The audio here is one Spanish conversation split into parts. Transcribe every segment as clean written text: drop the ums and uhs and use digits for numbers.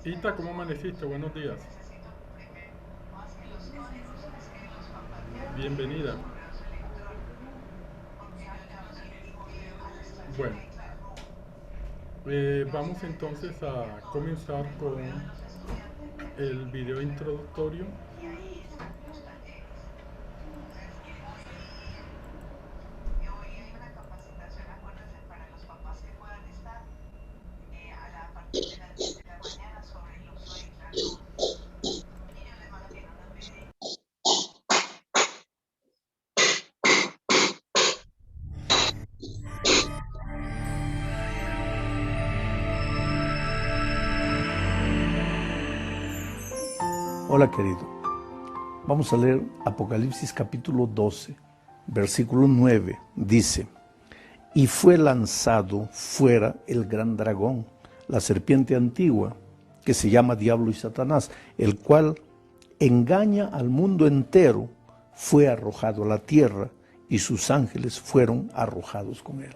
Ita, ¿cómo amaneciste? Buenos días. Bienvenida. Bueno, vamos entonces a comenzar con el video introductorio. Hola querido, vamos a leer Apocalipsis capítulo 12, versículo 9. Dice: y fue lanzado fuera el gran dragón, la serpiente antigua, que se llama Diablo y Satanás, el cual engaña al mundo entero, fue arrojado a la tierra y sus ángeles fueron arrojados con él.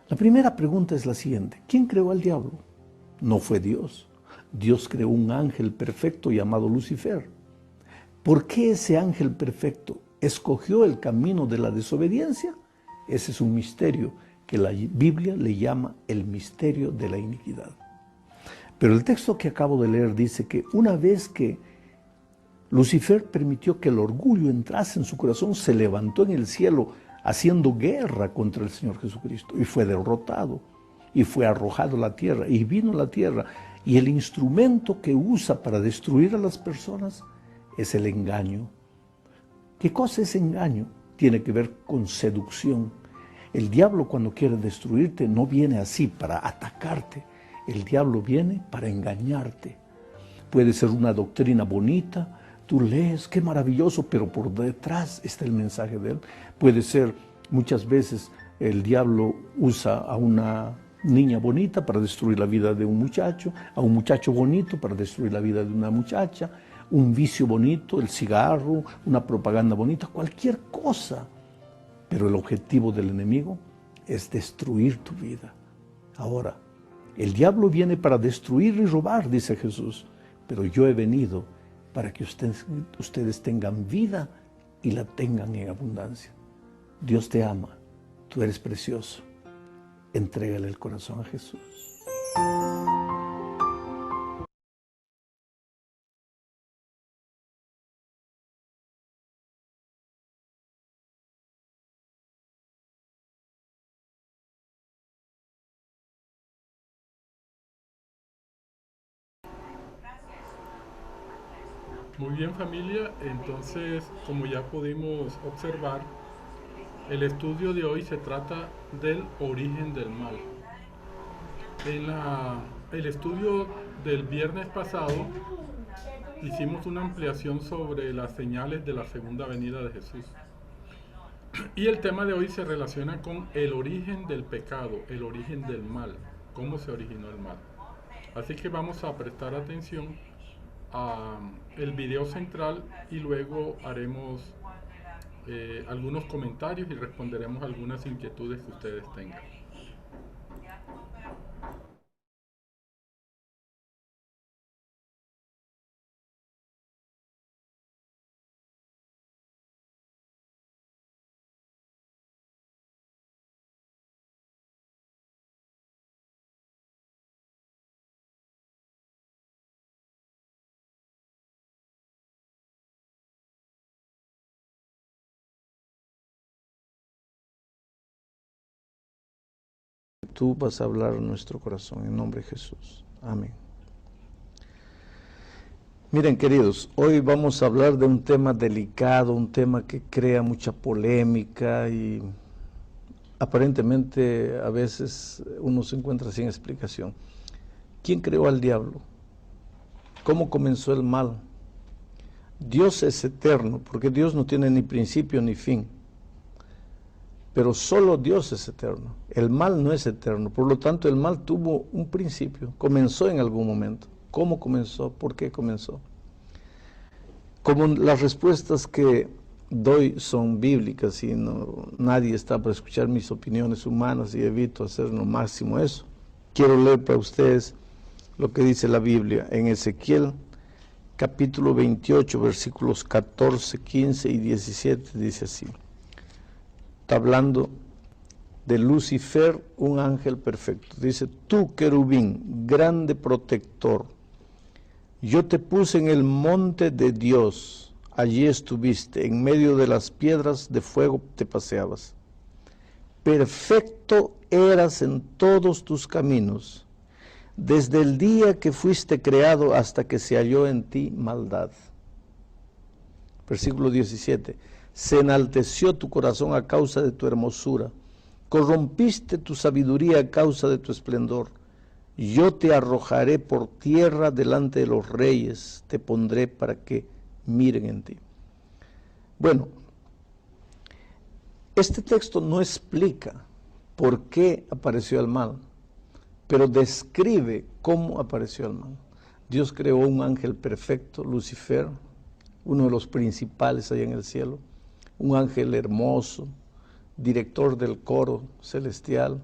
La primera pregunta es la siguiente: ¿quién creó al diablo? No fue Dios. Dios creó un ángel perfecto llamado Lucifer. ¿Por qué ese ángel perfecto escogió el camino de la desobediencia? Ese es un misterio que la Biblia le llama el misterio de la iniquidad. Pero el texto que acabo de leer dice que una vez que Lucifer permitió que el orgullo entrase en su corazón, se levantó en el cielo haciendo guerra contra el Señor Jesucristo y fue derrotado y fue arrojado a la tierra y vino a la tierra, y el instrumento que usa para destruir a las personas es el engaño. ¿Qué cosa es engaño? Tiene que ver con seducción. El diablo, cuando quiere destruirte, no viene así para atacarte. El diablo viene para engañarte. Puede ser una doctrina bonita, tú lees, qué maravilloso, pero por detrás está el mensaje de él. Puede ser, muchas veces, el diablo usa a una niña bonita para destruir la vida de un muchacho, a un muchacho bonito para destruir la vida de una muchacha, un vicio bonito, el cigarro, una propaganda bonita, cualquier cosa. Pero el objetivo del enemigo es destruir tu vida. Ahora, el diablo viene para destruir y robar, dice Jesús, pero yo he venido para que ustedes tengan vida y la tengan en abundancia. Dios te ama, tú eres precioso. Entrégale el corazón a Jesús. Muy bien, familia, entonces como ya pudimos observar, el estudio de hoy se trata del origen del mal. El estudio del viernes pasado hicimos una ampliación sobre las señales de la segunda venida de Jesús. Y el tema de hoy se relaciona con el origen del pecado, el origen del mal, cómo se originó el mal. Así que vamos a prestar atención a el video central y luego haremos algunos comentarios y responderemos algunas inquietudes que ustedes tengan. Tú vas a hablar a nuestro corazón en nombre de Jesús. Amén. Miren, queridos, hoy vamos a hablar de un tema delicado, un tema que crea mucha polémica y aparentemente a veces uno se encuentra sin explicación. ¿Quién creó al diablo? ¿Cómo comenzó el mal? Dios es eterno, porque Dios no tiene ni principio ni fin. Pero solo Dios es eterno. El mal no es eterno. Por lo tanto, el mal tuvo un principio. Comenzó en algún momento. ¿Cómo comenzó? ¿Por qué comenzó? Como las respuestas que doy son bíblicas y nadie está para escuchar mis opiniones humanas y evito hacer lo máximo eso, quiero leer para ustedes lo que dice la Biblia en Ezequiel capítulo 28, versículos 14, 15 y 17, dice así. Está hablando de Lucifer, un ángel perfecto. Dice, tú, querubín, grande protector, yo te puse en el monte de Dios, allí estuviste, en medio de las piedras de fuego te paseabas. Perfecto eras en todos tus caminos, desde el día que fuiste creado hasta que se halló en ti maldad. Versículo 17. Se enalteció tu corazón a causa de tu hermosura, corrompiste tu sabiduría a causa de tu esplendor. Yo te arrojaré por tierra delante de los reyes, te pondré para que miren en ti. Bueno, este texto no explica por qué apareció el mal, pero describe cómo apareció el mal. Dios creó un ángel perfecto, Lucifer, uno de los principales allá en el cielo, un ángel hermoso, director del coro celestial,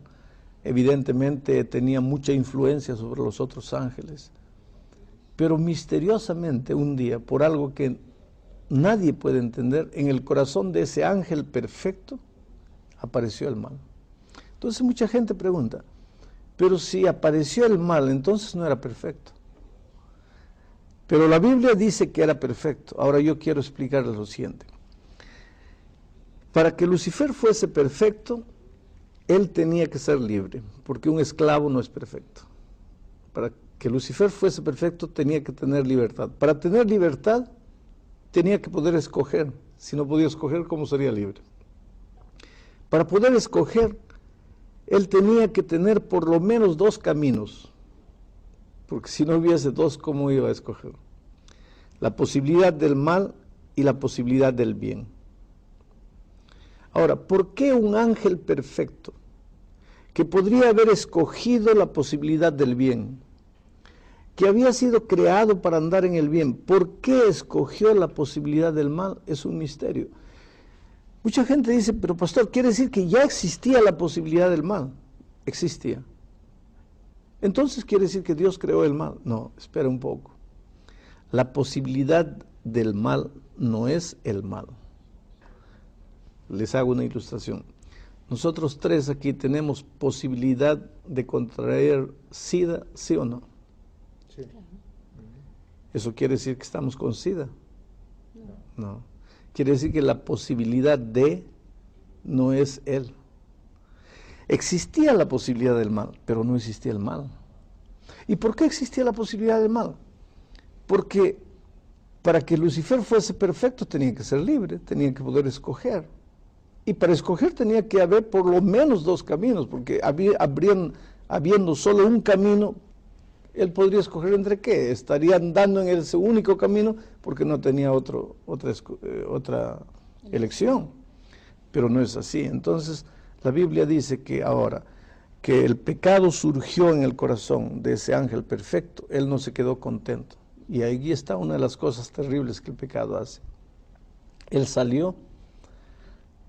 evidentemente tenía mucha influencia sobre los otros ángeles, pero misteriosamente un día, por algo que nadie puede entender, en el corazón de ese ángel perfecto apareció el mal. Entonces mucha gente pregunta, pero si apareció el mal, entonces no era perfecto. Pero la Biblia dice que era perfecto. Ahora yo quiero explicarles lo siguiente. Para que Lucifer fuese perfecto, él tenía que ser libre, porque un esclavo no es perfecto. Para que Lucifer fuese perfecto, tenía que tener libertad. Para tener libertad, tenía que poder escoger. Si no podía escoger, ¿cómo sería libre? Para poder escoger, él tenía que tener por lo menos dos caminos, porque si no hubiese dos, ¿cómo iba a escoger? La posibilidad del mal y la posibilidad del bien. Ahora, ¿por qué un ángel perfecto, que podría haber escogido la posibilidad del bien, que había sido creado para andar en el bien, por qué escogió la posibilidad del mal? Es un misterio. Mucha gente dice, pero pastor, quiere decir que ya existía la posibilidad del mal. Existía. Entonces quiere decir que Dios creó el mal. No, espera un poco. La posibilidad del mal no es el mal. Les hago una ilustración. Nosotros tres aquí tenemos posibilidad de contraer SIDA, ¿sí o no? Sí. ¿Eso quiere decir que estamos con SIDA? No. Quiere decir que la posibilidad de no es él. Existía la posibilidad del mal, pero no existía el mal. ¿Y por qué existía la posibilidad del mal? Porque para que Lucifer fuese perfecto tenía que ser libre, tenía que poder escoger. Y para escoger tenía que haber por lo menos dos caminos, porque habiendo solo un camino, él podría escoger entre qué. Estaría andando en ese único camino porque no tenía otra elección. Pero no es así. Entonces, la Biblia dice que ahora que el pecado surgió en el corazón de ese ángel perfecto, él no se quedó contento. Y ahí está una de las cosas terribles que el pecado hace. Él salió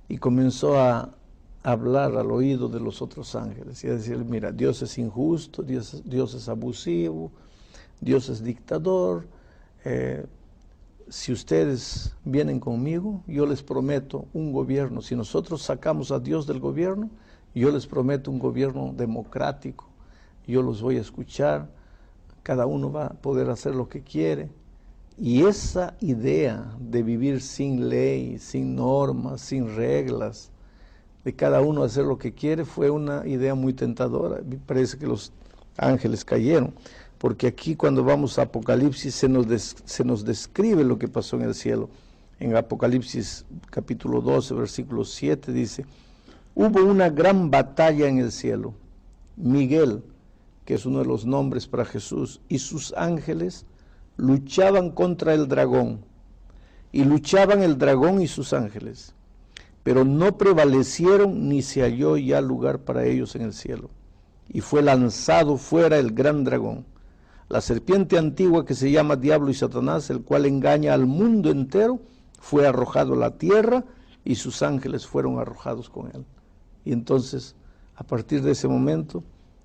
y comenzó a hablar al oído de los otros ángeles y a decir, mira, Dios es injusto, Dios es abusivo, Dios es dictador, si ustedes vienen conmigo, yo les prometo un gobierno. Si nosotros sacamos a Dios del gobierno, yo les prometo un gobierno democrático, yo los voy a escuchar, cada uno va a poder hacer lo que quiere. Y esa idea de vivir sin ley, sin normas, sin reglas, de cada uno hacer lo que quiere, fue una idea muy tentadora. Me parece que los ángeles cayeron, porque aquí cuando vamos a Apocalipsis se nos describe lo que pasó en el cielo. En Apocalipsis capítulo 12, versículo 7 dice, hubo una gran batalla en el cielo. Miguel, que es uno de los nombres para Jesús, y sus ángeles luchaban contra el dragón, y luchaban el dragón y sus ángeles, pero no prevalecieron ni se halló ya lugar para ellos en el cielo. Y fue lanzado fuera el gran dragón, la serpiente antigua que se llama Diablo y Satanás, el cual engaña al mundo entero, fue arrojado a la tierra y sus ángeles fueron arrojados con él. Y entonces, a partir de ese momento,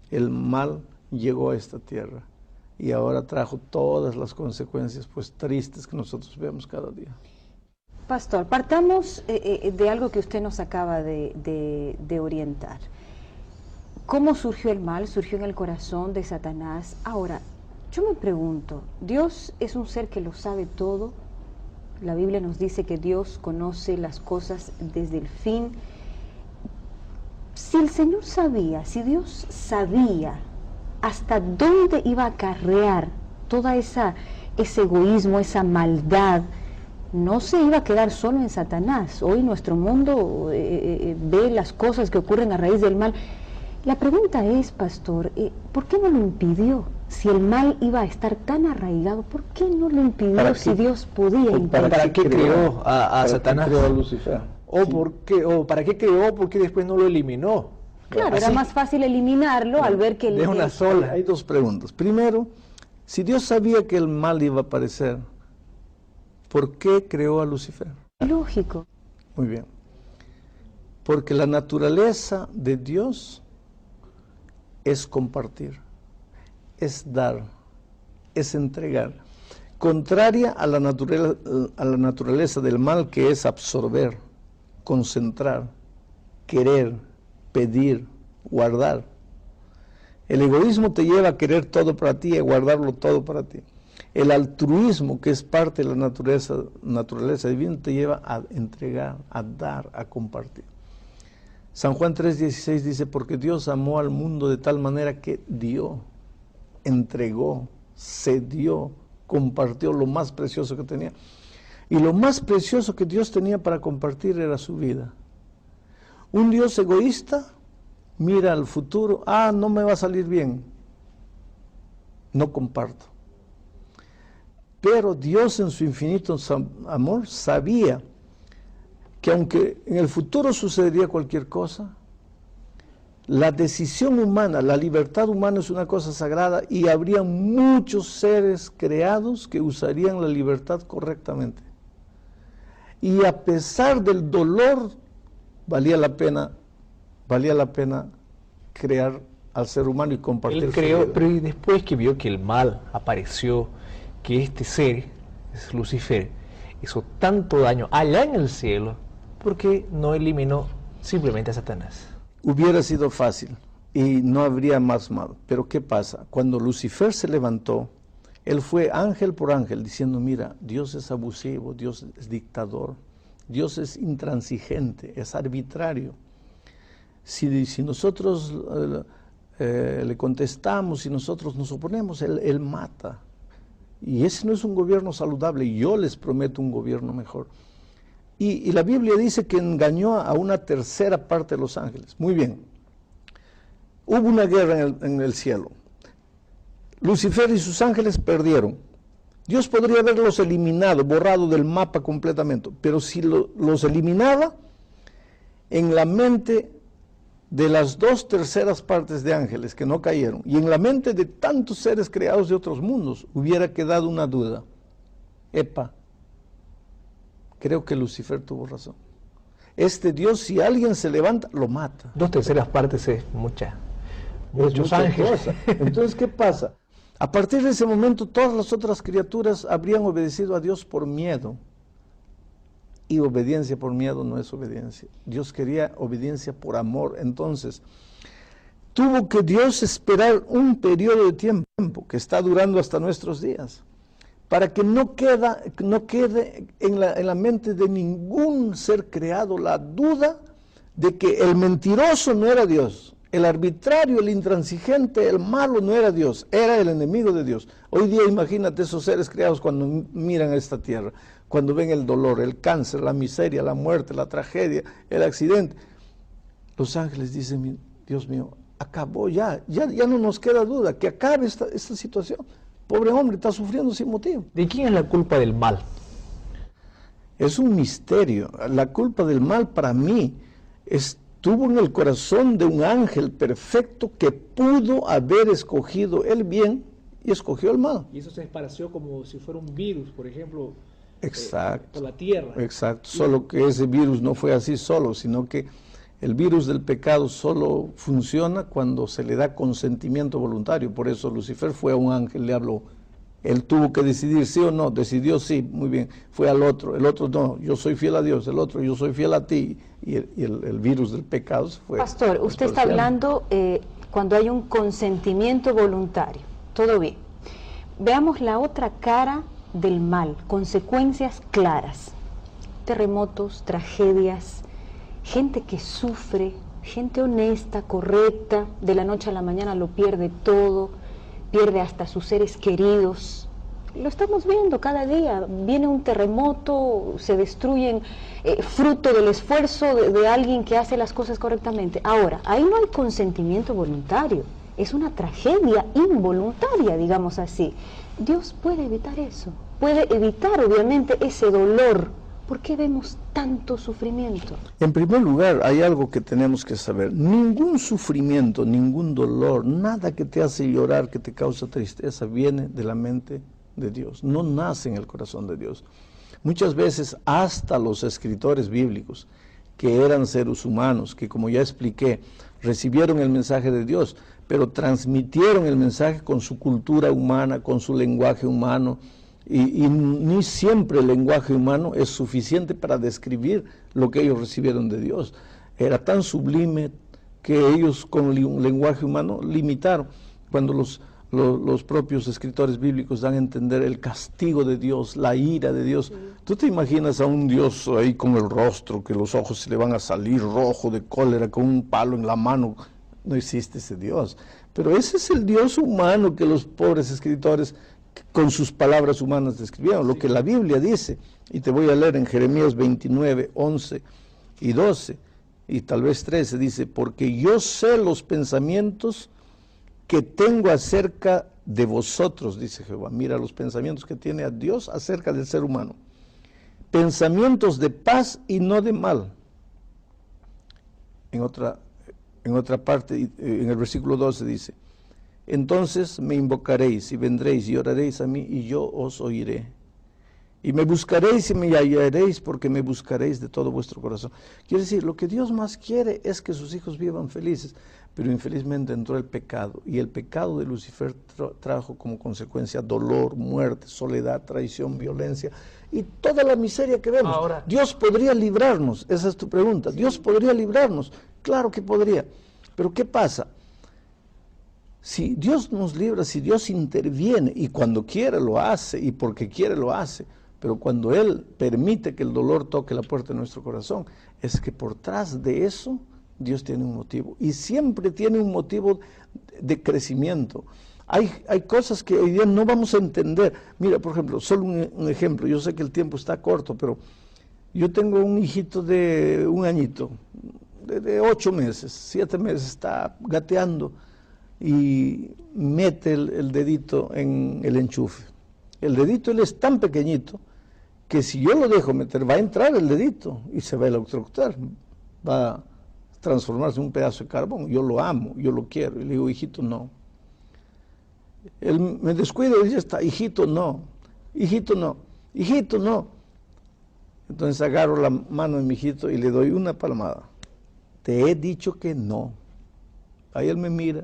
el mal llegó a esta tierra. y ahora trajo todas las consecuencias pues tristes que nosotros vemos cada día. Pastor, partamos de algo que usted nos acaba de orientar. ¿Cómo surgió el mal? Surgió en el corazón de Satanás. Ahora, yo me pregunto, ¿Dios es un ser que lo sabe todo? La Biblia nos dice que Dios conoce las cosas desde el fin. Si el Señor sabía, si Dios sabía hasta dónde iba a acarrear toda ese egoísmo, esa maldad, no se iba a quedar solo en Satanás. Hoy nuestro mundo ve las cosas que ocurren a raíz del mal. La pregunta es, pastor, ¿por qué no lo impidió? Si el mal iba a estar tan arraigado, ¿por qué no lo impidió si Dios podía impedir? ¿Para qué creó a Satanás? Creó a Lucifer. ¿O para qué creó? ¿Por qué después no lo eliminó? Claro, Así, era más fácil eliminarlo al ver que... de una sola. Hay dos preguntas. Primero, si Dios sabía que el mal iba a aparecer, ¿por qué creó a Lucifer? Lógico. Muy bien. Porque la naturaleza de Dios es compartir, es dar, es entregar. Contraria a la naturaleza del mal, que es absorber, concentrar, querer, pedir, guardar. El egoísmo te lleva a querer todo para ti y a guardarlo todo para ti. El altruismo, que es parte de la naturaleza divina, te lleva a entregar, a dar, a compartir. San Juan 3:16 dice, porque Dios amó al mundo de tal manera que dio, entregó, cedió, compartió lo más precioso que tenía. Y lo más precioso que Dios tenía para compartir era su vida. Un Dios egoísta mira al futuro, no me va a salir bien, no comparto. Pero Dios en su infinito amor sabía que aunque en el futuro sucedería cualquier cosa, la decisión humana, la libertad humana es una cosa sagrada y habría muchos seres creados que usarían la libertad correctamente. Y a pesar del dolor, valía la pena crear al ser humano y compartir. Él creó, pero y después que vio que el mal apareció, que este ser, es Lucifer, hizo tanto daño allá en el cielo, ¿por qué no eliminó simplemente a Satanás? Hubiera sido fácil y no habría más mal. Pero ¿qué pasa? Cuando Lucifer se levantó, él fue ángel por ángel diciendo, mira, Dios es abusivo, Dios es dictador, Dios es intransigente, es arbitrario. Si nosotros le contestamos, si nosotros nos oponemos, él mata. Y ese no es un gobierno saludable. Yo les prometo un gobierno mejor. Y la Biblia dice que engañó a una tercera parte de los ángeles. Muy bien. Hubo una guerra en el cielo. Lucifer y sus ángeles perdieron. Dios podría haberlos eliminado, borrado del mapa completamente. Pero si los eliminaba, en la mente de las 2/3 partes de ángeles que no cayeron, y en la mente de tantos seres creados de otros mundos, hubiera quedado una duda. Epa, creo que Lucifer tuvo razón. Este Dios, si alguien se levanta, lo mata. 2/3 partes es muchos ángeles. Entonces, ¿qué pasa? A partir de ese momento, todas las otras criaturas habrían obedecido a Dios por miedo. Y obediencia por miedo no es obediencia. Dios quería obediencia por amor. Entonces, tuvo que Dios esperar un periodo de tiempo que está durando hasta nuestros días, para que no quede en la mente de ningún ser creado la duda de que el mentiroso no era Dios, el arbitrario, el intransigente, el malo no era Dios, era el enemigo de Dios. Hoy día imagínate esos seres creados cuando miran a esta tierra, cuando ven el dolor, el cáncer, la miseria, la muerte, la tragedia, el accidente. Los ángeles dicen, Dios mío, acabó ya no nos queda duda, que acabe esta situación. Pobre hombre, está sufriendo sin motivo. ¿De quién es la culpa del mal? Es un misterio. La culpa del mal para mí estuvo en el corazón de un ángel perfecto que pudo haber escogido el bien y escogió el mal. Y eso se esparció como si fuera un virus, por ejemplo, exacto, por la tierra. Exacto, solo que ese virus no fue así solo, sino que El virus del pecado solo funciona cuando se le da consentimiento voluntario. Por eso Lucifer fue a un ángel, le habló. Él tuvo que decidir sí o no, decidió sí, muy bien. Fue al otro, el otro no, yo soy fiel a Dios, el otro, yo soy fiel a ti. Y el virus del pecado se fue. Pastor, usted está hablando cuando hay un consentimiento voluntario. Todo bien. Veamos la otra cara del mal, consecuencias claras. Terremotos, tragedias, gente que sufre, gente honesta, correcta, de la noche a la mañana lo pierde todo, pierde hasta sus seres queridos. Lo estamos viendo cada día, viene un terremoto, se destruyen fruto del esfuerzo de alguien que hace las cosas correctamente. Ahora, ahí no hay consentimiento voluntario, es una tragedia involuntaria, digamos así. Dios puede evitar eso, puede evitar obviamente ese dolor. ¿Por qué vemos tanto sufrimiento? En primer lugar, hay algo que tenemos que saber. Ningún sufrimiento, ningún dolor, nada que te hace llorar, que te causa tristeza, viene de la mente de Dios. No nace en el corazón de Dios. Muchas veces hasta los escritores bíblicos, que eran seres humanos, que como ya expliqué, recibieron el mensaje de Dios, pero transmitieron el mensaje con su cultura humana, con su lenguaje humano, y ni siempre el lenguaje humano es suficiente para describir lo que ellos recibieron de Dios. Era tan sublime que ellos con un lenguaje humano limitaron. Cuando los propios escritores bíblicos dan a entender el castigo de Dios, la ira de Dios. ¿Tú te imaginas a un Dios ahí con el rostro, que los ojos se le van a salir rojo de cólera, con un palo en la mano? No existe ese Dios. Pero ese es el Dios humano que los pobres escritores con sus palabras humanas describieron, lo que la Biblia dice, y te voy a leer en Jeremías 29, 11 y 12, y tal vez 13, dice, porque yo sé los pensamientos que tengo acerca de vosotros, dice Jehová. Mira los pensamientos que tiene a Dios acerca del ser humano. Pensamientos de paz y no de mal. En otra parte, en el versículo 12 dice, entonces me invocaréis y vendréis y oraréis a mí y yo os oiré. Y me buscaréis y me hallaréis porque me buscaréis de todo vuestro corazón. Quiere decir, lo que Dios más quiere es que sus hijos vivan felices, pero infelizmente entró el pecado, y el pecado de Lucifer trajo como consecuencia dolor, muerte, soledad, traición, violencia y toda la miseria que vemos. Ahora, Dios podría librarnos, esa es tu pregunta. Sí. Dios podría librarnos, claro que podría, pero ¿qué pasa? Si Dios nos libra, si Dios interviene, y cuando quiere lo hace, y porque quiere lo hace, pero cuando Él permite que el dolor toque la puerta de nuestro corazón, es que por detrás de eso Dios tiene un motivo, y siempre tiene un motivo de crecimiento. Hay cosas que hoy día no vamos a entender. Mira, por ejemplo, solo un ejemplo, yo sé que el tiempo está corto, pero yo tengo un hijito de un añito, de 8 meses, 7 meses, está gateando, y mete el dedito en el enchufe. El dedito él es tan pequeñito que si yo lo dejo meter, va a entrar el dedito y se va a electrocutar, va a transformarse en un pedazo de carbón. Yo lo amo, yo lo quiero, y le digo, hijito, no. Él me descuida y dice, hijito, no, hijito, no, hijito, no. Entonces agarro la mano de mi hijito y le doy una palmada. Te he dicho que no. Ahí él me mira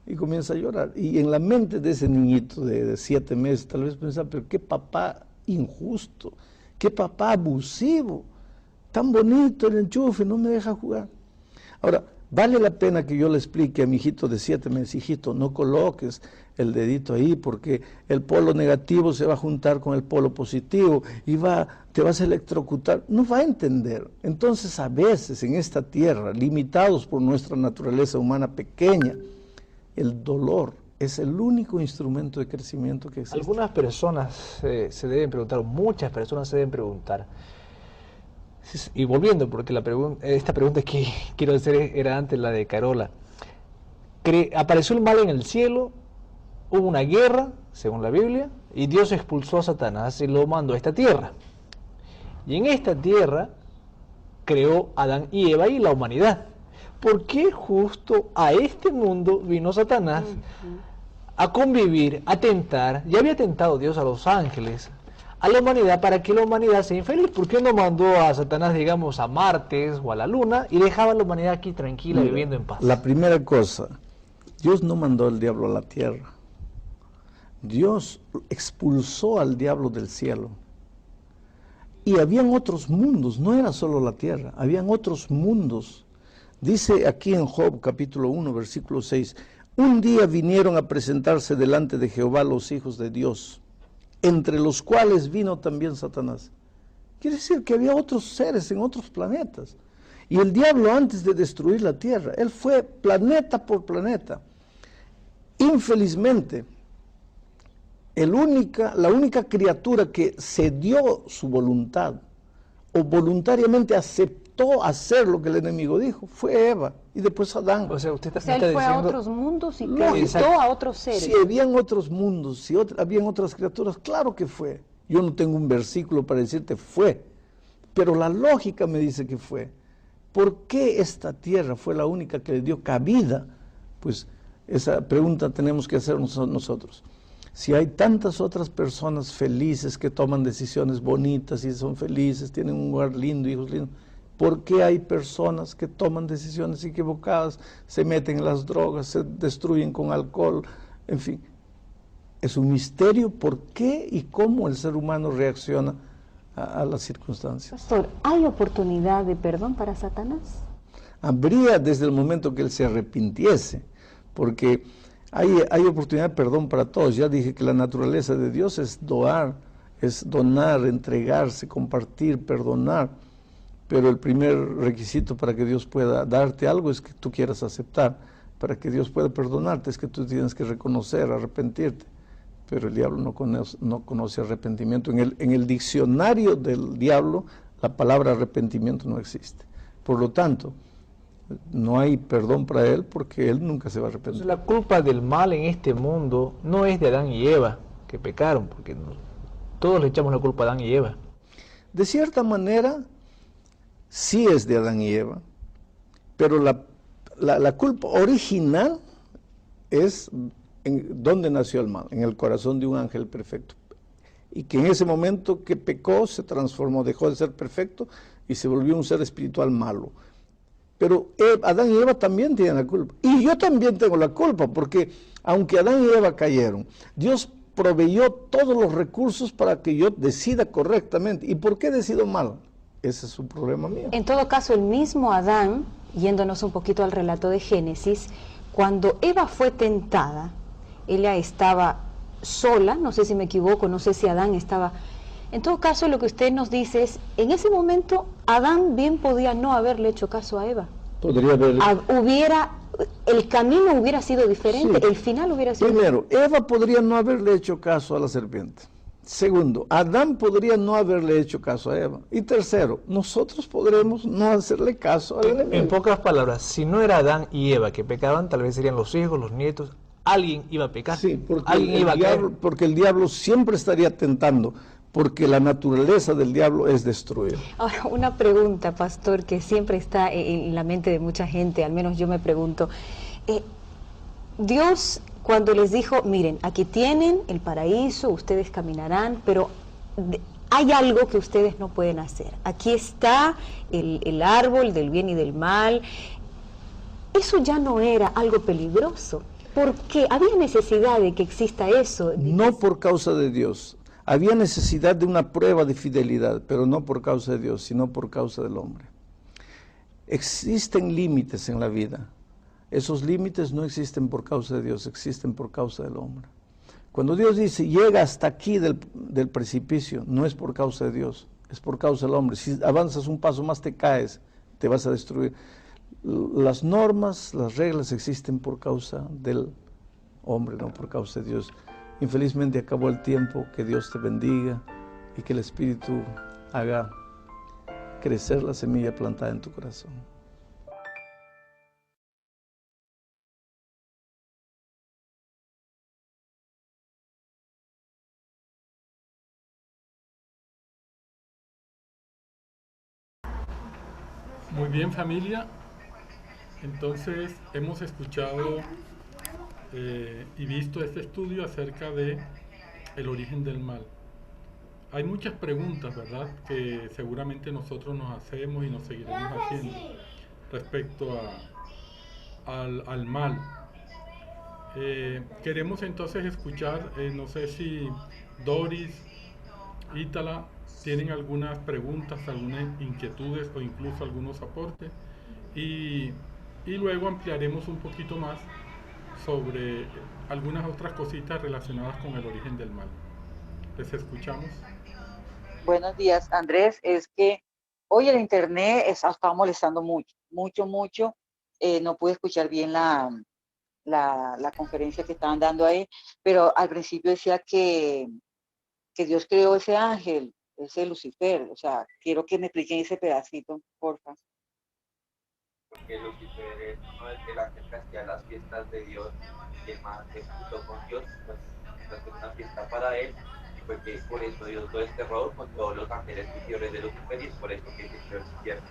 y comienza a llorar. Y en la mente de ese niñito de 7 meses, tal vez pensaba, pero qué papá injusto, qué papá abusivo, tan bonito el enchufe, no me deja jugar. Ahora, vale la pena que yo le explique a mi hijito de 7 meses, hijito, no coloques el dedito ahí porque el polo negativo se va a juntar con el polo positivo y te vas a electrocutar. No va a entender. Entonces, a veces en esta tierra, limitados por nuestra naturaleza humana pequeña, el dolor es el único instrumento de crecimiento que existe. Algunas personas se deben preguntar, muchas personas se deben preguntar, y volviendo, porque esta pregunta que quiero hacer era antes la de Carola. Apareció el mal en el cielo, hubo una guerra, según la Biblia, y Dios expulsó a Satanás y lo mandó a esta tierra. Y en esta tierra creó a Adán y Eva y la humanidad. ¿Por qué justo a este mundo vino Satanás a convivir, a tentar? Ya había tentado Dios a los ángeles, a la humanidad para que la humanidad sea infeliz. ¿Por qué no mandó a Satanás, digamos, a Marte o a la Luna y dejaba a la humanidad aquí tranquila, Mira, viviendo en paz? La primera cosa, Dios no mandó al diablo a la tierra. Dios expulsó al diablo del cielo. Y habían otros mundos, no era solo la tierra, habían otros mundos. Dice aquí en Job capítulo 1, versículo 6, un día vinieron a presentarse delante de Jehová los hijos de Dios, entre los cuales vino también Satanás. Quiere decir que había otros seres en otros planetas. Y el diablo, antes de destruir la tierra, él fue planeta por planeta. Infelizmente, la única criatura que cedió su voluntad o voluntariamente aceptó hacer lo que el enemigo dijo fue Eva y después Adán. O sea, usted O sea, está él fue a diciendo... otros mundos y No, captó a otros seres. Si habían otros mundos, si habían otras criaturas, claro que fue. Yo no tengo un versículo para decirte fue, pero la lógica me dice que fue. ¿Por qué esta tierra fue la única que le dio cabida? Pues esa pregunta tenemos que hacernos nosotros. Si hay tantas otras personas felices que toman decisiones bonitas y son felices, tienen un hogar lindo, hijos lindos, ¿por qué hay personas que toman decisiones equivocadas, se meten en las drogas, se destruyen con alcohol? En fin, es un misterio por qué y cómo el ser humano reacciona a las circunstancias. Pastor, ¿hay oportunidad de perdón para Satanás? Habría desde el momento que él se arrepintiese, porque hay oportunidad de perdón para todos. Ya dije que la naturaleza de Dios es donar, entregarse, compartir, perdonar. Pero el primer requisito para que Dios pueda darte algo es que tú quieras aceptar. Para que Dios pueda perdonarte es que tú tienes que reconocer, arrepentirte. Pero el diablo no conoce arrepentimiento. En el diccionario del diablo, la palabra arrepentimiento no existe. Por lo tanto, no hay perdón para él porque él nunca se va a arrepentir. La culpa del mal en este mundo no es de Adán y Eva, que pecaron, porque todos le echamos la culpa a Adán y Eva. De cierta manera, sí es de Adán y Eva, pero la culpa original es en donde nació el mal, en el corazón de un ángel perfecto. Y que en ese momento que pecó se transformó, dejó de ser perfecto y se volvió un ser espiritual malo. Pero Adán y Eva también tienen la culpa. Y yo también tengo la culpa, porque aunque Adán y Eva cayeron, Dios proveyó todos los recursos para que yo decida correctamente. ¿Y por qué decido mal? Ese es un problema mío. En todo caso, el mismo Adán, yéndonos un poquito al relato de Génesis, cuando Eva fue tentada, ella estaba sola, no sé si me equivoco, no sé si Adán estaba... En todo caso, lo que usted nos dice es, en ese momento, Adán bien podía no haberle hecho caso a Eva. Podría haber... El camino hubiera sido diferente, Sí. el final hubiera sido... Primero, Eva podría no haberle hecho caso a la serpiente. Segundo, Adán podría no haberle hecho caso a Eva. Y tercero, nosotros podremos no hacerle caso al enemigo. En pocas palabras, si no era Adán y Eva que pecaban, tal vez serían los hijos, los nietos, alguien iba a pecar, Sí, alguien porque el diablo siempre estaría tentando, porque la naturaleza del diablo es destruir. Ahora, una pregunta, pastor, que siempre está en la mente de mucha gente, al menos yo me pregunto. Dios, cuando les dijo, miren, aquí tienen el paraíso, ustedes caminarán, pero hay algo que ustedes no pueden hacer. Aquí está el árbol del bien y del mal. Eso ya no era algo peligroso. ¿Por qué? ¿Había necesidad de que exista eso? No por causa de Dios. Había necesidad de una prueba de fidelidad, pero no por causa de Dios, sino por causa del hombre. Existen límites en la vida. Esos límites no existen por causa de Dios, existen por causa del hombre. Cuando Dios dice, llega hasta aquí del precipicio, no es por causa de Dios, es por causa del hombre. Si avanzas un paso más te caes, te vas a destruir. Las normas, las reglas existen por causa del hombre, no por causa de Dios. Infelizmente acabó el tiempo. Que Dios te bendiga y que el Espíritu haga crecer la semilla plantada en tu corazón. Muy bien, familia. Entonces hemos escuchado y visto este estudio acerca de el origen del mal. hay muchas preguntas, ¿verdad? Que seguramente nosotros nos hacemos y nos seguiremos haciendo respecto al mal. Queremos entonces escuchar, no sé si Doris, Ítala, tienen algunas preguntas, algunas inquietudes o incluso algunos aportes. Y, y luego ampliaremos un poquito más sobre algunas otras cositas relacionadas con el origen del mal. Les escuchamos. Buenos días, Andrés. Es que hoy el internet estaba molestando mucho. No pude escuchar bien la conferencia que estaban dando ahí, pero al principio decía que Dios creó ese ángel, ese Lucifer. O sea, quiero que me expliquen ese pedacito, porfa. Porque Lucifer es uno de las que hacía las fiestas de Dios y el man se juntó con Dios, pues hacer una fiesta para él, y fue que por eso Dios lo desterró con todos los ángeles superiores de Lucifer, y es por eso que se creó el infierno.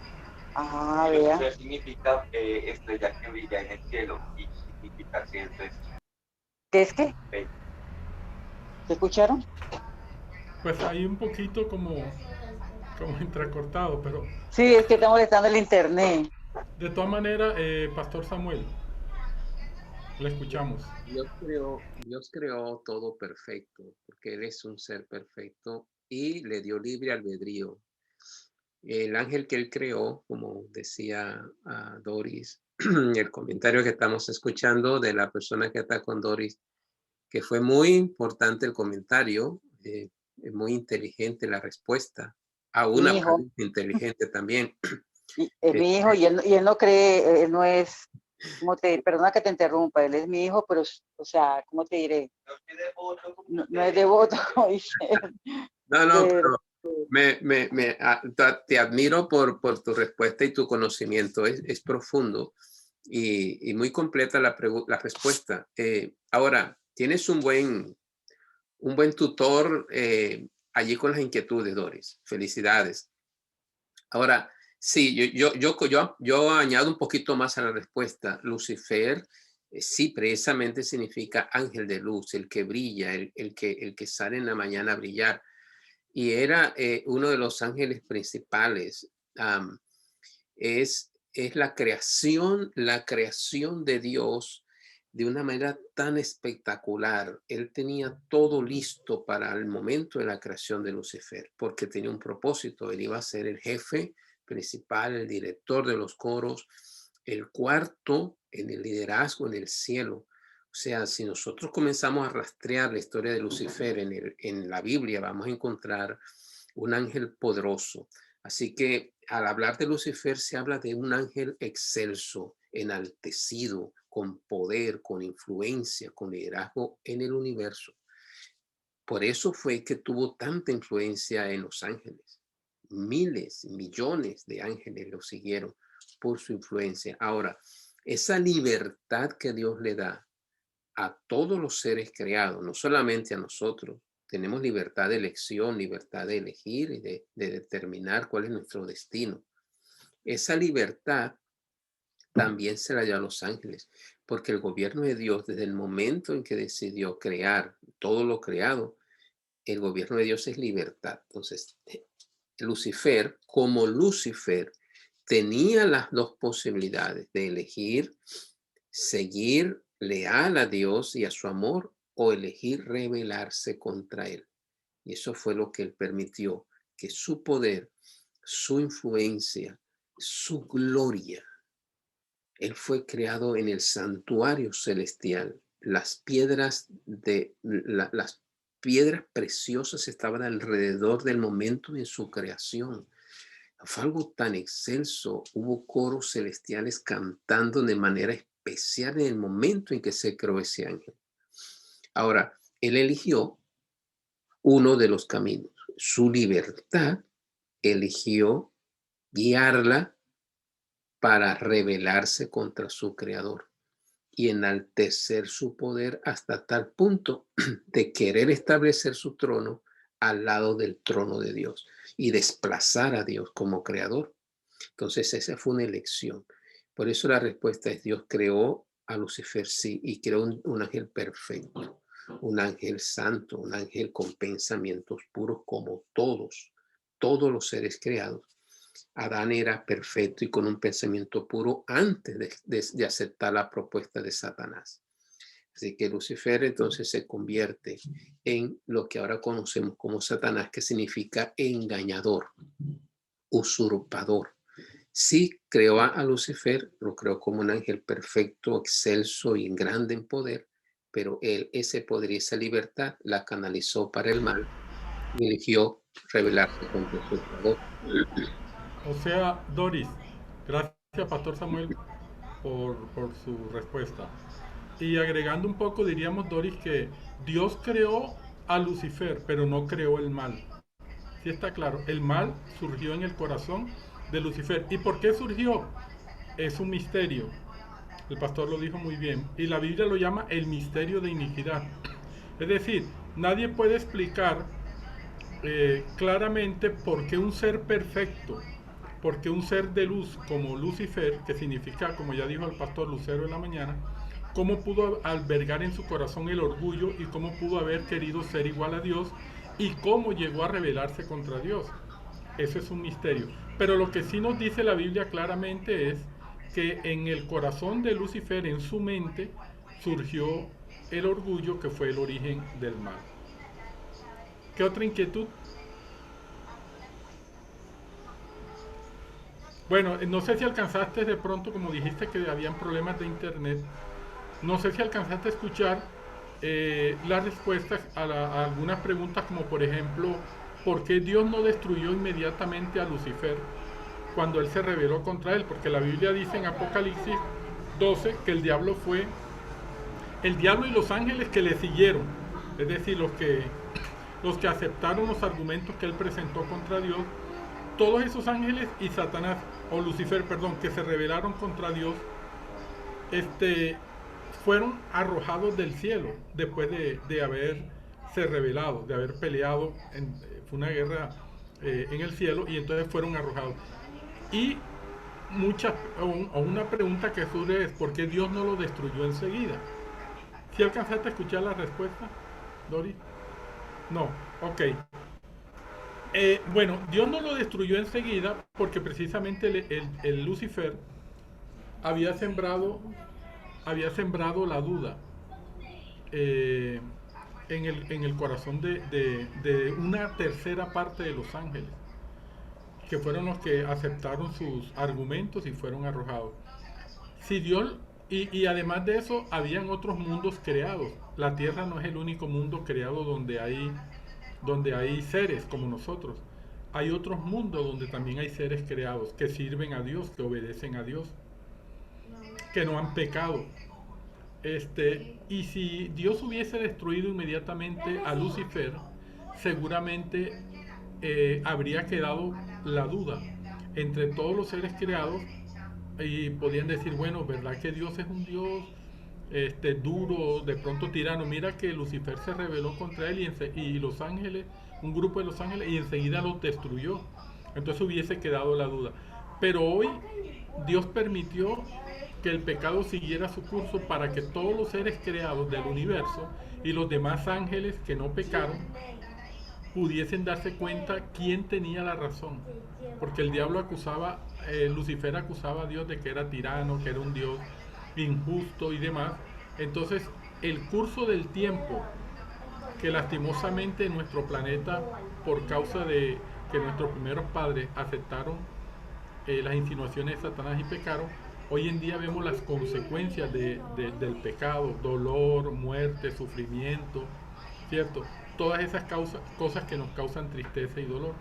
Ah, Y vea. Lucifer significa estrella que brilla en el cielo, y significa que eso es ¿Qué es qué? fe. ¿Se escucharon? Pues ahí un poquito como entrecortado, pero Sí, es que está molestando el internet. de todas maneras, Pastor Samuel, le escuchamos. Dios creó todo perfecto, porque Él es un ser perfecto y le dio libre albedrío. El ángel que Él creó, como decía Doris, el comentario que estamos escuchando de la persona que está con Doris, que fue muy importante el comentario, es muy inteligente la respuesta, a una Mi hijo, pregunta inteligente también. mi hijo, y él no cree, él no es, perdona que te interrumpa, él es mi hijo, pero, o sea, ¿cómo te diré? No es devoto, como dice él, No, pero pero te admiro por tu respuesta y tu conocimiento. Es profundo y muy completa la respuesta. Ahora, tienes un buen tutor allí con las inquietudes, Doris. Felicidades. Ahora, sí, yo añado un poquito más a la respuesta. Lucifer, sí, precisamente significa ángel de luz, el que brilla, el que sale en la mañana a brillar. Y era uno de los ángeles principales. Es la creación de Dios de una manera tan espectacular. Él tenía todo listo para el momento de la creación de Lucifer, porque tenía un propósito. Él iba a ser el jefe principal, el director de los coros, el cuarto en el liderazgo en el cielo. O sea, si nosotros comenzamos a rastrear la historia de Lucifer en la Biblia, vamos a encontrar un ángel poderoso. Así que al hablar de Lucifer se habla de un ángel excelso, enaltecido, con poder, con influencia, con liderazgo en el universo. Por eso fue que tuvo tanta influencia en los ángeles. Miles, millones de ángeles lo siguieron por su influencia. Ahora, esa libertad que Dios le da a todos los seres creados, no solamente a nosotros, tenemos libertad de elección, libertad de elegir y de determinar cuál es nuestro destino. Esa libertad también se la dio a los ángeles, porque el gobierno de Dios, desde el momento en que decidió crear todo lo creado, el gobierno de Dios es libertad. Entonces, Lucifer, como Lucifer, tenía las dos posibilidades de elegir seguir leal a Dios y a su amor o elegir rebelarse contra él. Y eso fue lo que él permitió, que su poder, su influencia, su gloria, él fue creado en el santuario celestial. Las piedras las piedras preciosas estaban alrededor del momento de su creación. Fue algo tan excelso. Hubo coros celestiales cantando de manera especial en el momento en que se creó ese ángel. Ahora, él eligió uno de los caminos. Su libertad eligió guiarla para rebelarse contra su creador y enaltecer su poder hasta tal punto de querer establecer su trono al lado del trono de Dios y desplazar a Dios como creador. Entonces esa fue una elección. Por eso la respuesta es Dios creó a Lucifer, sí, y creó un ángel perfecto. un ángel santo, un ángel con pensamientos puros como todos los seres creados. Adán era perfecto y con un pensamiento puro antes de aceptar la propuesta de Satanás. Así que Lucifer entonces se convierte en lo que ahora conocemos como Satanás, que significa engañador, usurpador. Sí creó a Lucifer, lo creó como un ángel perfecto, excelso y grande en poder, pero él ese poder y esa libertad la canalizó para el mal y eligió rebelarse contra su creador. O sea, Doris, gracias Pastor Samuel por su respuesta. Y agregando un poco, diríamos, Doris, que Dios creó a Lucifer, pero no creó el mal. Sí está claro, el mal surgió en el corazón de Lucifer. ¿Y por qué surgió? Es un misterio. El pastor lo dijo muy bien. Y la Biblia lo llama el misterio de iniquidad. Es decir, nadie puede explicar claramente por qué un ser perfecto, por qué un ser de luz como Lucifer, que significa, como ya dijo el pastor, lucero en la mañana, cómo pudo albergar en su corazón el orgullo y cómo pudo haber querido ser igual a Dios y cómo llegó a rebelarse contra Dios. Eso es un misterio. Pero lo que sí nos dice la Biblia claramente es que en el corazón de Lucifer, en su mente, surgió el orgullo que fue el origen del mal. ¿Qué otra inquietud? Bueno, no sé si alcanzaste de pronto, como dijiste que habían problemas de internet, no sé si alcanzaste a escuchar las respuestas a algunas preguntas, como por ejemplo, ¿por qué Dios no destruyó inmediatamente a Lucifer cuando él se rebeló contra él? Porque la Biblia dice en Apocalipsis 12 que el diablo y los ángeles que le siguieron, es decir, los que aceptaron los argumentos que él presentó contra Dios, todos esos ángeles y Satanás, o Lucifer, perdón, que se rebelaron contra Dios, fueron arrojados del cielo después de haberse rebelado, de haber peleado, fue una guerra en el cielo, y entonces fueron arrojados. Y una pregunta que surge es, ¿por qué Dios no lo destruyó enseguida? ¿Sí alcanzaste a escuchar la respuesta, Dori? No, ok. Bueno, Dios no lo destruyó enseguida porque precisamente el Lucifer había sembrado, la duda eh, en el corazón de una tercera parte de los ángeles, que fueron los que aceptaron sus argumentos y fueron arrojados. Si Dios, y además de eso, habían otros mundos creados. La tierra no es el único mundo creado donde hay seres como nosotros. Hay otros mundos donde también hay seres creados que sirven a Dios, que obedecen a Dios, que no han pecado. Y si Dios hubiese destruido inmediatamente a Lucifer, seguramente habría quedado la duda entre todos los seres creados, y podían decir, bueno, ¿verdad que Dios es un Dios duro, de pronto tirano? Mira que Lucifer se rebeló contra él y los ángeles, un grupo de los ángeles, y enseguida los destruyó. Entonces hubiese quedado la duda. Pero hoy Dios permitió que el pecado siguiera su curso para que todos los seres creados del universo y los demás ángeles que no pecaron pudiesen darse cuenta quién tenía la razón. Porque el diablo Lucifer acusaba a Dios de que era tirano, que era un Dios injusto y demás. Entonces, el curso del tiempo, que lastimosamente en nuestro planeta, por causa de que nuestros primeros padres aceptaron las insinuaciones de Satanás y pecaron, hoy en día vemos las consecuencias del pecado: dolor, muerte, sufrimiento, ¿cierto? Todas esas cosas que nos causan tristeza y dolor.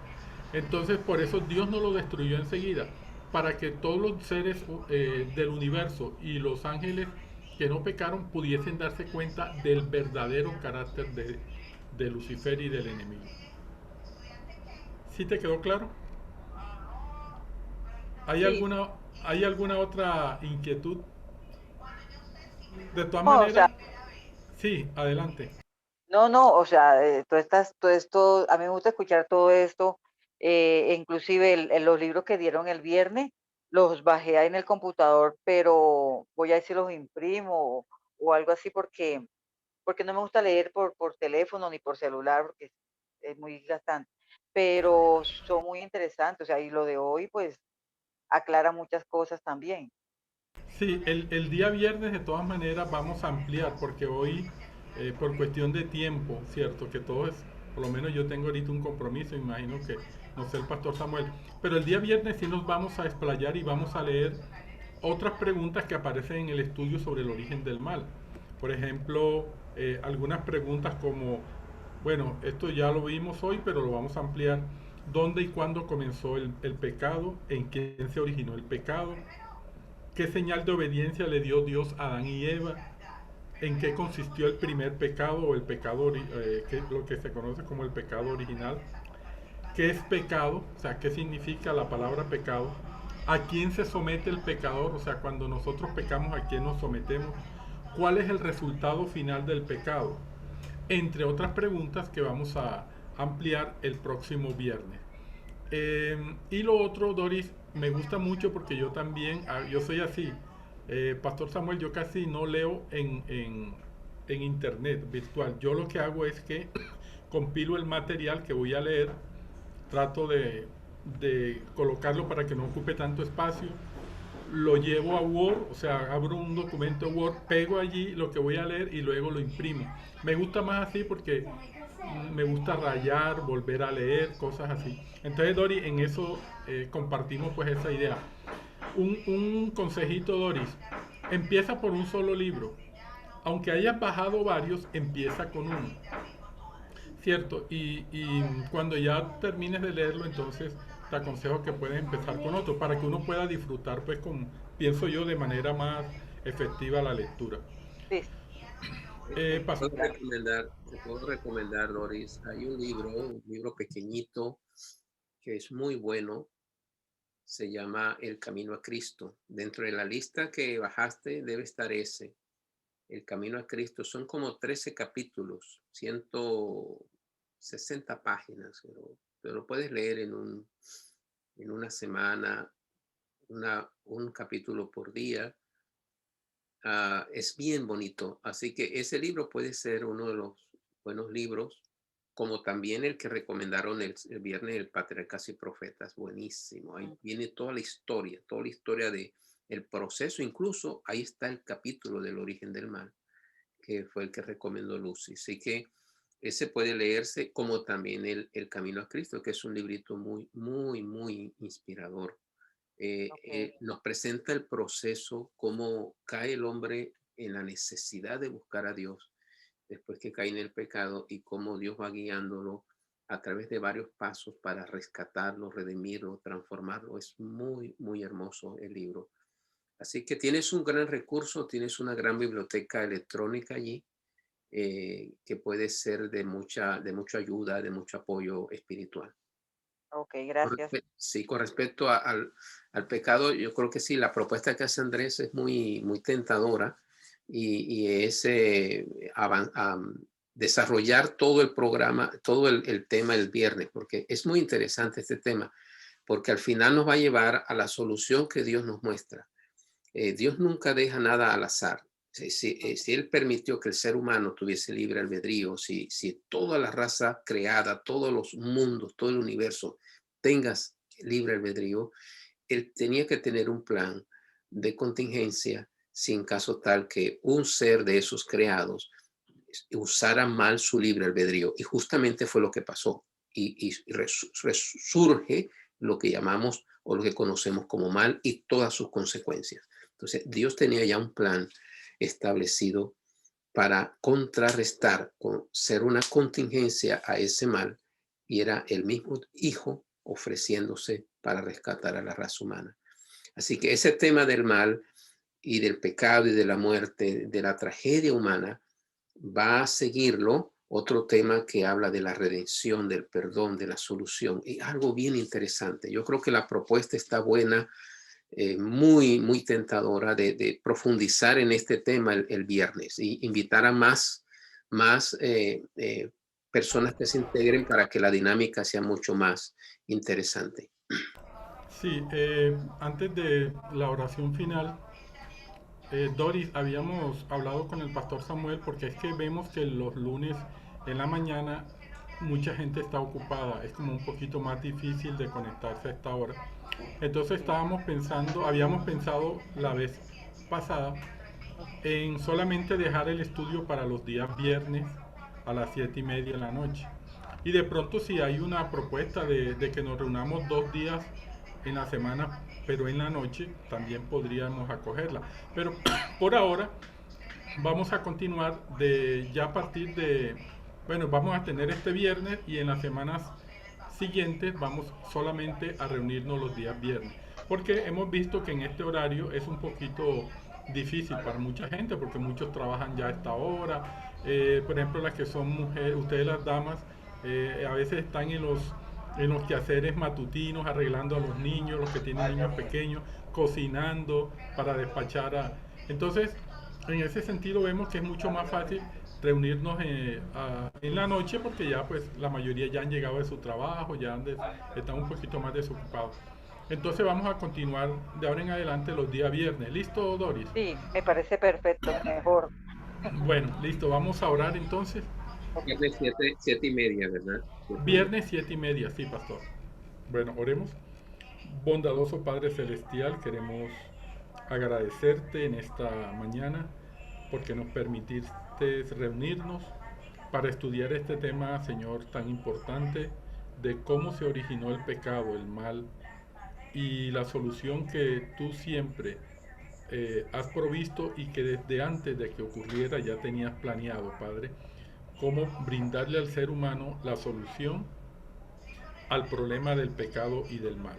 Entonces, por eso Dios no lo destruyó enseguida, para que todos los seres del universo y los ángeles que no pecaron pudiesen darse cuenta del verdadero carácter de Lucifer y del enemigo. ¿Sí te quedó claro? ¿Hay Sí. alguna otra inquietud? De todas No, o maneras, sea, sí, adelante. no, o sea, todo esto, a mí me gusta escuchar todo esto, inclusive los libros que dieron el viernes, los bajé ahí en el computador, pero voy a ver si los imprimo o algo así, porque porque no me gusta leer por teléfono ni por celular, porque es muy gastante, pero son muy interesantes, o sea, y lo de hoy, pues, aclara muchas cosas también. Sí, el día viernes de todas maneras vamos a ampliar porque hoy, por cuestión de tiempo, cierto, que todo es, por lo menos yo tengo ahorita un compromiso, imagino que no sé el pastor Samuel, pero el día viernes sí nos vamos a explayar y vamos a leer otras preguntas que aparecen en el estudio sobre el origen del mal. Por ejemplo, algunas preguntas como, bueno, esto ya lo vimos hoy, pero lo vamos a ampliar. ¿Dónde y cuándo comenzó el pecado? ¿En quién se originó el pecado? ¿Qué señal de obediencia le dio Dios a Adán y Eva? ¿En qué consistió el primer pecado o el pecado, lo que se conoce como el pecado original? ¿Qué es pecado? O sea, ¿qué significa la palabra pecado? ¿A quién se somete el pecador? O sea, cuando nosotros pecamos, ¿a quién nos sometemos? ¿Cuál es el resultado final del pecado? Entre otras preguntas que vamos a ampliar el próximo viernes. Y lo otro, Doris, me gusta mucho porque yo también, yo soy así. Pastor Samuel, yo casi no leo en internet virtual. Yo lo que hago es que compilo el material que voy a leer, trato de colocarlo para que no ocupe tanto espacio, lo llevo a Word, o sea, abro un documento Word, pego allí lo que voy a leer y luego lo imprimo. Me gusta más así porque me gusta rayar, volver a leer, cosas así. Entonces, Dori, en eso compartimos pues esa idea. Un consejito, Doris, empieza por un solo libro. Aunque hayas bajado varios, empieza con uno. Cierto, y cuando ya termines de leerlo, entonces te aconsejo que puedes empezar con otro para que uno pueda disfrutar, pues, pienso yo, de manera más efectiva la lectura. Sí, Paso. claro. Te puedo recomendar, Doris. Hay un libro pequeñito que es muy bueno. Se llama El Camino a Cristo. Dentro de la lista que bajaste debe estar ese. El Camino a Cristo. Son como 13 capítulos, 160 páginas, pero lo puedes leer en una semana, un capítulo por día. Es bien bonito. Así que ese libro puede ser uno de los buenos libros, como también el que recomendaron el viernes, el Patriarcas y Profetas. Buenísimo. Ahí viene toda la historia de el proceso. Incluso ahí está el capítulo del origen del mal, que fue el que recomendó Lucy. Así que ese puede leerse, como también el Camino a Cristo, que es un librito muy, muy, muy inspirador. Ok. Nos presenta el proceso, cómo cae el hombre en la necesidad de buscar a Dios después que cae en el pecado y cómo Dios va guiándolo a través de varios pasos para rescatarlo, redimirlo, transformarlo. Es muy, muy hermoso el libro. Así que tienes un gran recurso, tienes una gran biblioteca electrónica allí, que puede ser de mucha ayuda, de mucho apoyo espiritual. Ok, gracias. Sí, con respecto al pecado, yo creo que sí, la propuesta que hace Andrés es muy, muy tentadora y es desarrollar todo el programa, todo el tema el viernes, porque es muy interesante este tema, porque al final nos va a llevar a la solución que Dios nos muestra. Dios nunca deja nada al azar. Si Él permitió que el ser humano tuviese libre albedrío, si toda la raza creada, todos los mundos, todo el universo tengas libre albedrío, Él tenía que tener un plan de contingencia sin caso tal que un ser de esos creados usara mal su libre albedrío. Y justamente fue lo que pasó. Y resurge lo que llamamos o lo que conocemos como mal y todas sus consecuencias. Entonces, Dios tenía ya un plan establecido para contrarrestar, ser una contingencia a ese mal, y era el mismo Hijo ofreciéndose para rescatar a la raza humana. Así que ese tema del mal y del pecado y de la muerte, de la tragedia humana, va a seguirlo otro tema que habla de la redención, del perdón, de la solución. Y algo bien interesante. Yo creo que la propuesta está buena, muy, muy tentadora de profundizar en este tema el viernes y invitar a más personas que se integren para que la dinámica sea mucho más interesante. Sí, antes de la oración final, Doris, habíamos hablado con el pastor Samuel porque es que vemos que los lunes en la mañana mucha gente está ocupada, es como un poquito más difícil de conectarse a esta hora. Entonces habíamos pensado la vez pasada en solamente dejar el estudio para los días viernes a las 7:30 de la noche. Y de pronto si hay una propuesta de que nos reunamos 2 días en la semana, pero en la noche, también podríamos acogerla. Pero por ahora vamos a continuar ya a partir de, bueno, vamos a tener este viernes y en las semanas siguientes vamos solamente a reunirnos los días viernes. Porque hemos visto que en este horario es un poquito difícil para mucha gente, porque muchos trabajan ya a esta hora. Por ejemplo, las que son mujeres, ustedes las damas, a veces están en los quehaceres matutinos, arreglando a los niños, los que tienen niños pequeños, cocinando para despachar. Entonces, en ese sentido vemos que es mucho más fácil reunirnos en la noche, porque ya pues la mayoría ya han llegado de su trabajo, están un poquito más desocupados. Entonces vamos a continuar de ahora en adelante los días viernes. ¿Listo, Doris? Sí, me parece perfecto, mejor. Bueno, listo, vamos a orar entonces. Viernes 7:30, ¿verdad? Viernes 7:30, sí, pastor. Bueno, oremos. Bondadoso Padre Celestial, queremos agradecerte en esta mañana porque nos permitiste reunirnos para estudiar este tema, Señor, tan importante de cómo se originó el pecado, el mal y la solución que tú siempre has provisto y que desde antes de que ocurriera ya tenías planeado, Padre, cómo brindarle al ser humano la solución al problema del pecado y del mal.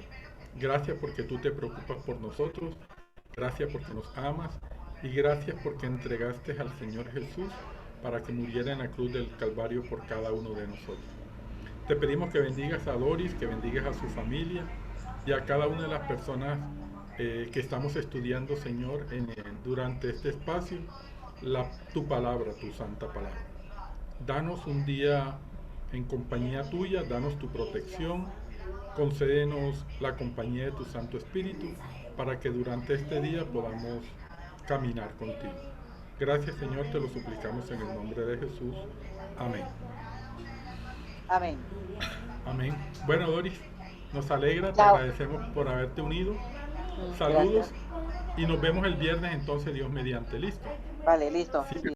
Gracias porque tú te preocupas por nosotros, gracias porque nos amas y gracias porque entregaste al Señor Jesús para que muriera en la cruz del Calvario por cada uno de nosotros. Te pedimos que bendigas a Doris, que bendigas a su familia y a cada una de las personas que estamos estudiando, Señor, durante este espacio, tu palabra, tu santa palabra. Danos un día en compañía tuya, danos tu protección, concédenos la compañía de tu Santo Espíritu para que durante este día podamos caminar contigo. Gracias, Señor, te lo suplicamos en el nombre de Jesús. Amén. Amén. Amén. Bueno, Doris, nos alegra, te Chao. agradecemos por haberte unido. Saludos Gracias. y nos vemos el viernes entonces, Dios mediante. ¿Listo? Vale, listo. Sí. Sí.